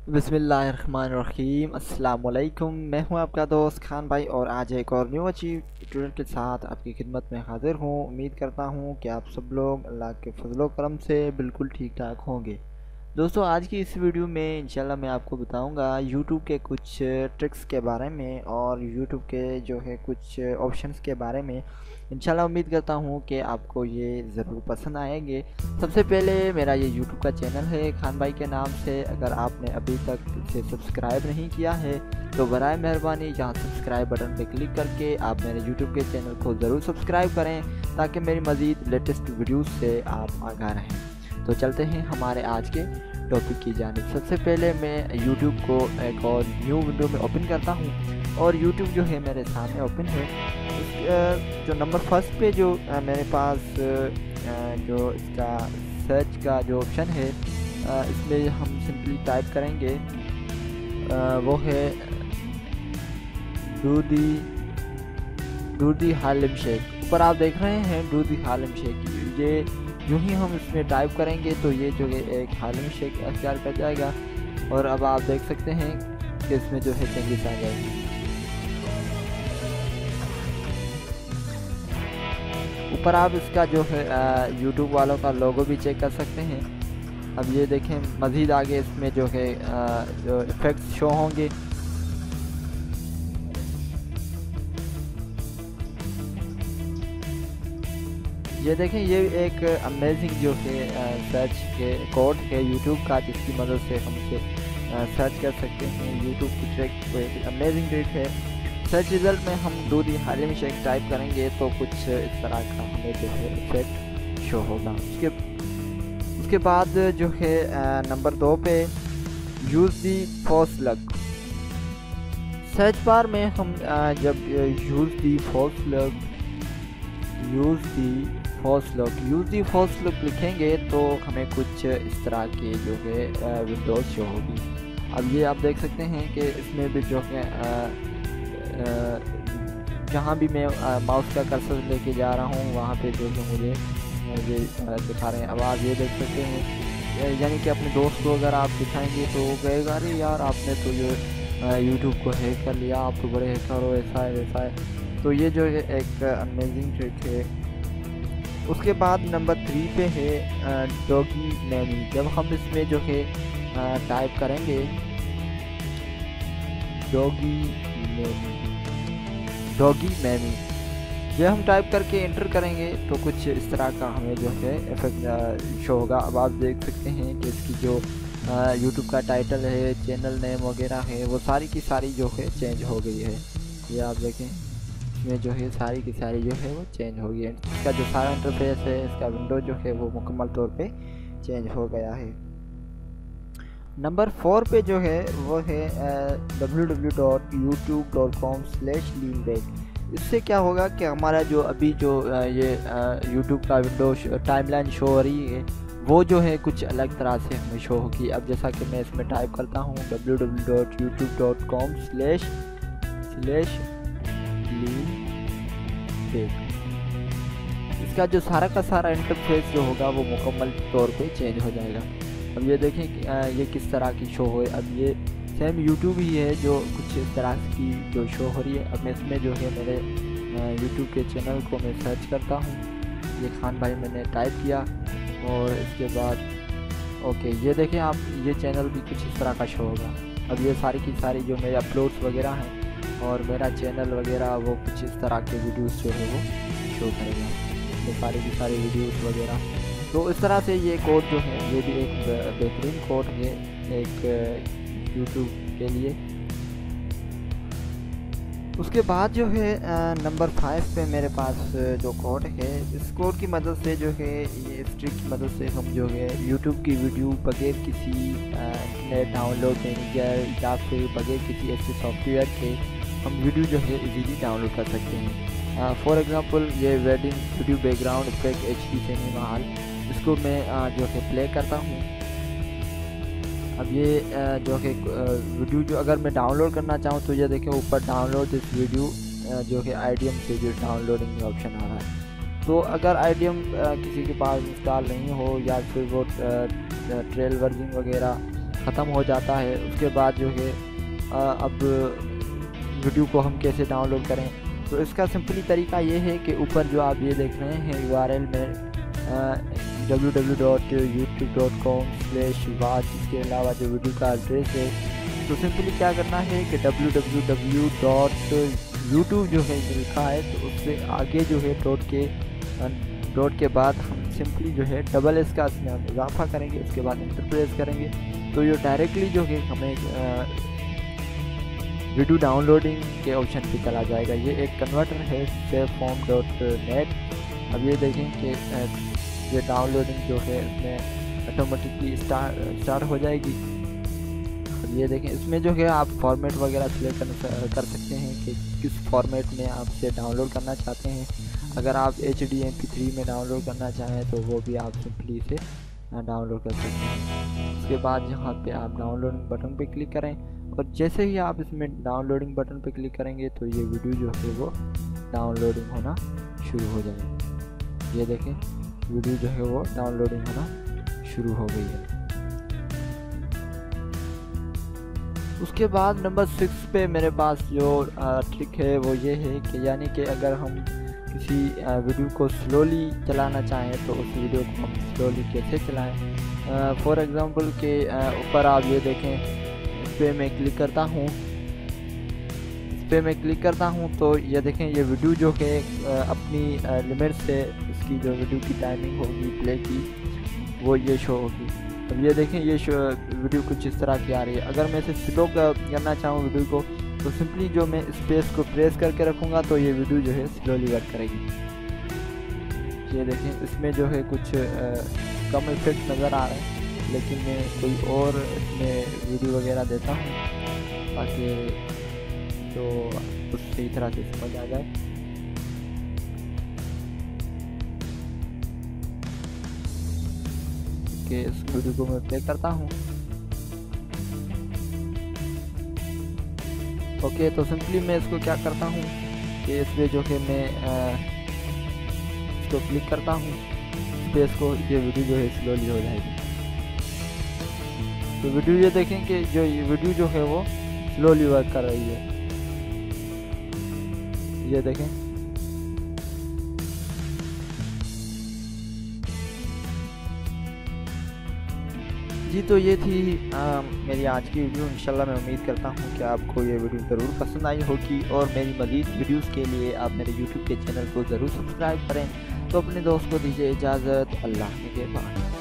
बिस्मिल्लाहिर्रहमानिर्रहीम अस्सलाम वालेकुम। मैं हूं आपका दोस्त खान भाई और आज एक और न्यू अचीव ट्यूटोरियल के साथ आपकी खिदमत में हाज़िर हूं। उम्मीद करता हूं कि आप सब लोग अल्लाह के फजलो करम से बिल्कुल ठीक ठाक होंगे। दोस्तों, आज की इस वीडियो में इंशाल्लाह मैं आपको बताऊंगा यूट्यूब के कुछ ट्रिक्स के बारे में और यूट्यूब के जो है कुछ ऑप्शंस के बारे में। इंशाल्लाह उम्मीद करता हूं कि आपको ये ज़रूर पसंद आएंगे। सबसे पहले मेरा ये यूट्यूब का चैनल है खान भाई के नाम से। अगर आपने अभी तक इसे सब्सक्राइब नहीं किया है तो बराए मेहरबानी यहाँ सब्सक्राइब बटन पर क्लिक करके आप मेरे यूट्यूब के चैनल को ज़रूर सब्सक्राइब करें ताकि मेरी मज़ीद लेटेस्ट वीडियोज़ से आप आगाह रहें। तो चलते हैं हमारे आज के टॉपिक की जानिब। सबसे पहले मैं YouTube को एक और न्यू विंडो में ओपन करता हूँ और YouTube जो है मेरे सामने ओपन है। जो नंबर फर्स्ट पे जो मेरे पास जो इसका सर्च का जो ऑप्शन है इसमें हम सिंपली टाइप करेंगे वो है डू दी हार्लेम शेक। ऊपर आप देख रहे हैं डू दी हार्लेम शेक। ये यूँ ही हम इसमें टाइप करेंगे तो ये जो है एक हार्लेम शेक अख्तियार कर जाएगा और अब आप देख सकते हैं कि इसमें जो है चेंजेस आ जाएंगे। ऊपर आप इसका जो है YouTube वालों का लोगो भी चेक कर सकते हैं। अब ये देखें मज़ीद आगे इसमें जो है जो इफ़ेक्ट्स शो होंगे। ये देखें ये एक अमेजिंग जो है सर्च के कोड है YouTube का जिसकी मदद से हम इसे सर्च कर सकते हैं। YouTube की ट्रिक को एक अमेजिंग ट्रिक है। सर्च रिज़ल्ट में हम do the Harlem shake type करेंगे तो कुछ इस तरह का हमें जो है इफेक्ट शो होगा। उसके बाद जो है नंबर 2 पे यूज़ दी फॉल्स लग। सर्च बार में हम जब यूज़ दी फॉल्स लग लिखेंगे तो हमें कुछ इस तरह के जो है विंडोज़ शो होगी। अब ये आप देख सकते हैं कि इसमें भी जो है जहाँ भी मैं माउस का कर्सर लेके जा रहा हूँ वहाँ पे जो है मुझे ये दिखा रहे हैं। अब आप ये देख सकते हैं यानी कि अपने दोस्त को अगर आप दिखाएंगे तो वो कहेगा अरे यार आपने तो ये यूट्यूब को हैक कर लिया, आप तो बड़े हैकर हो, ऐसा है वैसा है। तो ये जो है एक अमेजिंग ट्रिक है। उसके बाद नंबर 3 पे है डॉगी मैमी। जब हम इसमें जो है टाइप करेंगे डॉगी मैमी, जब हम टाइप करके एंटर करेंगे तो कुछ इस तरह का हमें जो है इफेक्ट शो होगा। अब आप देख सकते हैं कि इसकी जो यूट्यूब का टाइटल है, चैनल नेम वगैरह है, वो सारी की सारी जो है चेंज हो गई है। ये आप देखें इसमें जो है सारी की सारी जो है वो चेंज हो गई है। इसका जो सारा इंटरफेस है, इसका विंडो जो है वो मुकम्मल तौर पे चेंज हो गया है। नंबर 4 पे जो है वो है www.youtube.com/leanback। इससे क्या होगा कि हमारा जो अभी जो ये YouTube का विंडो टाइमलाइन शो हो रही है वो जो है कुछ अलग तरह से हमें शो होगी। अब जैसा कि मैं इसमें टाइप करता हूँ www.youtube.com/leanback, इसका जो सारा का सारा इंटरफेस जो होगा वो मुकम्मल तौर पे चेंज हो जाएगा। अब ये देखें कि ये किस तरह की शो हो। अब ये सेम यूट्यूब ही है जो कुछ इस तरह की जो शो हो रही है। अब मैं इसमें जो है मेरे यूट्यूब के चैनल को मैं सर्च करता हूँ। ये खान भाई मैंने टाइप किया और इसके बाद ओके ये देखें आप ये चैनल भी कुछ इस तरह का शो होगा। अब ये सारी की सारी जो मेरे अपलोड्स वगैरह हैं और मेरा चैनल वगैरह वो कुछ इस तरह के वीडियोज़ जो है वो शो करेगा। ये सारी की सारी वीडियोज़ वगैरह। तो इस तरह से ये कोड जो है ये भी एक बेहतरीन कोड है एक YouTube के लिए। उसके बाद जो है नंबर 5 पे मेरे पास जो कोड है, इस कोड की मदद से जो है ये इस ट्रिक की मदद से हम जो है YouTube की वीडियो बगैर किसी इंटरनेट डाउनलोड मैनेजर या फिर बगैर किसी ऐसे सॉफ्टवेयर के हम वीडियो जो है इजीली डाउनलोड कर सकते हैं। फॉर एग्ज़ाम्पल ये wedding video background effect HD cinema hall, इसको मैं जो है प्ले करता हूँ। अब ये जो है वीडियो जो अगर मैं डाउनलोड करना चाहूँ तो ये देखें ऊपर डाउनलोड दिस वीडियो जो है IDM से जो डाउनलोडिंग में ऑप्शन आ रहा है। तो अगर IDM किसी के पास इंस्टॉल नहीं हो या फिर वो ट्रेल वर्जन वगैरह ख़त्म हो जाता है। उसके बाद जो है अब वीडियो को हम कैसे डाउनलोड करें, तो इसका सिंपली तरीका ये है कि ऊपर जो आप ये देख रहे हैं URL में www.youtube.com/watch, इसके अलावा जो वीडियो का एड्रेस है, तो सिंपली क्या करना है कि www.youtube जो है लिखा है, तो उससे आगे जो है डॉट के बाद हम सिंपली जो है $S का इसमें हम इजाफा करेंगे, उसके बाद इंटर प्रेस करेंगे, तो ये डायरेक्टली जो है हमें वीडियो डाउनलोडिंग के ऑप्शन पे चला जाएगा। ये एक कन्वर्टर है saveform.net। अब ये देखें कि ये डाउनलोडिंग जो है इसमें ऑटोमेटिकली स्टार्ट हो जाएगी। अब ये देखें इसमें जो है आप फॉर्मेट वगैरह सिलेक्ट कर सकते हैं कि किस फॉर्मेट में आप इसे डाउनलोड करना चाहते हैं। अगर आप HD MP3 में डाउनलोड करना चाहें तो वो भी आप सिंपली इसे डाउनलोड कर सकते हैं। उसके बाद यहाँ पे आप डाउनलोडिंग बटन पे क्लिक करें, और जैसे ही आप इसमें डाउनलोडिंग बटन पे क्लिक करेंगे तो ये वीडियो जो है वो डाउनलोडिंग होना शुरू हो जाएगी। ये देखें वीडियो जो है वो डाउनलोडिंग होना शुरू हो गई है। उसके बाद नंबर 6 पे मेरे पास जो ट्रिक है वो ये है कि यानी कि अगर हम किसी वीडियो को स्लोली चलाना चाहें तो उस वीडियो को हम स्लोली कैसे चलाएं। फॉर एग्ज़ाम्पल के ऊपर आप ये देखें, इस पर मैं क्लिक करता हूँ, तो ये देखें ये वीडियो जो है अपनी लिमिट से इसकी जो वीडियो की टाइमिंग होगी प्ले की वो ये शो होगी। अब ये देखें ये वीडियो कुछ इस तरह की आ रही है। अगर मैं इसे स्लो करना चाहूँ वीडियो को, तो सिंपली जो मैं स्पेस को प्रेस करके रखूँगा तो ये वीडियो जो है स्लोली वर्क करेगी। ये देखें इसमें जो है कुछ कम इफेक्ट नज़र आ रहा है, लेकिन मैं कोई और इसमें वीडियो वगैरह देता हूँ ताकि तो कुछ सही तरह से समझ आ जाए। कि इस वीडियो को मैं प्ले करता हूँ। ओके, तो सिंपली मैं इसको क्या करता हूँ कि इस पर जो है मैं इसको क्लिक करता हूँ, स्पेस को, ये वीडियो जो है स्लोली हो जाएगी। तो वीडियो ये देखें कि जो ये वीडियो जो है वो स्लोली वर्क कर रही है। ये देखें जी। तो ये थी मेरी आज की वीडियो। इंशाल्लाह मैं उम्मीद करता हूँ कि आपको ये वीडियो ज़रूर पसंद आई होगी, और मेरी मज़ीद वीडियोस के लिए आप मेरे YouTube के चैनल को ज़रूर सब्सक्राइब करें। तो अपने दोस्त को दीजिए इजाज़त। अल्लाह के बाद।